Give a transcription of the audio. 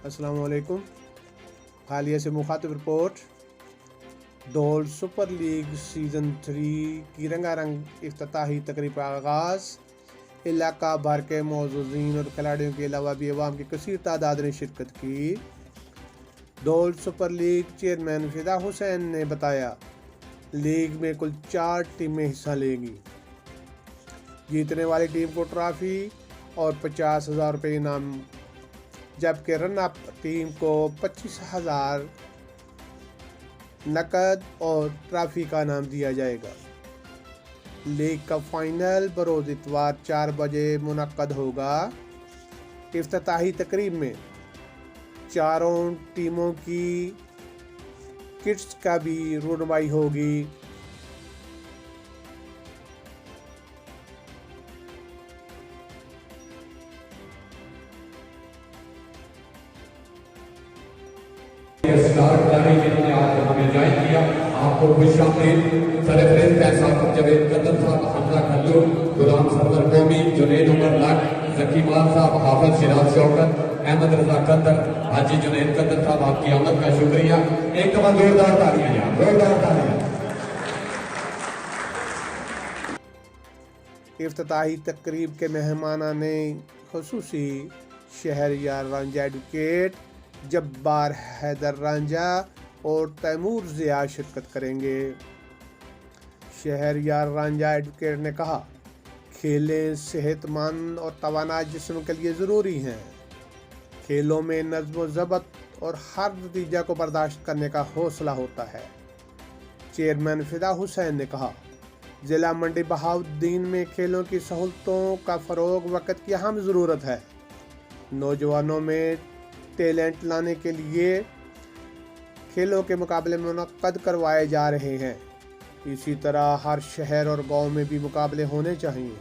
अस्सलाम वालेकुम। हालिया से मुखातिब रिपोर्ट। डोल सुपर लीग सीज़न 3 की रंगारंग इफ्तिताही तकरीब का आगाज़। इलाका भर के मौजूदीन और खिलाड़ियों के अलावा भी अवाम की कसीर तादाद ने शिरकत की। डोल सुपर लीग चेयरमैन फिदा हुसैन ने बताया, लीग में कुल 4 टीमें हिस्सा लेंगी। जीतने वाली टीम को ट्रॉफी और 50,000 रुपये इनाम, जबकि रन अप टीम को 25,000 नकद और ट्रॉफी का इनाम दिया जाएगा। लीग का फाइनल बरोज़ इतवार 4 बजे मुनक्कद होगा। इफ्तिताही तकरीब में चारों टीमों की किट्स का भी रुनमाई होगी। जिन्होंने आज हमें ज्वाइन किया, आपको खुश आमदीद। सरफरेज साहब, जवेद कदर साहब, हमजा खल्लू, गुलाम सरवर कौमी, जुनैद उमर लक, जकी माल साहब, हाफिज शिराज शौकत, अहमद रजा कदर, हाजी जुनैद कदर साहब, आपकी आमद का शुक्रिया। एक दफा जोरदार तालियां, जोरदार तालियां। इफ्तिताही तकरीब के मेहमानाने खुसूसी शहरयार रांझा एडवोकेट जब्बार हैदर रांझा और तैमूर ज़िया शिरकत करेंगे। शहरयार रांझा एडवोकेट ने कहा, खेलें सेहतमंद और तवाना जिस्म के लिए ज़रूरी हैं। खेलों में नज़्म व ज़ब्त और हर नतीजा को बर्दाश्त करने का हौसला होता है। चेयरमैन फिदा हुसैन ने कहा, ज़िला मंडी बहाउद्दीन में खेलों की सहूलतों का फ़रोग वक्त की अहम ज़रूरत है। नौजवानों में टैलेंट लाने के लिए खेलों के मुकाबले मुनक्कद करवाए जा रहे हैं। इसी तरह हर शहर और गांव में भी मुकाबले होने चाहिए।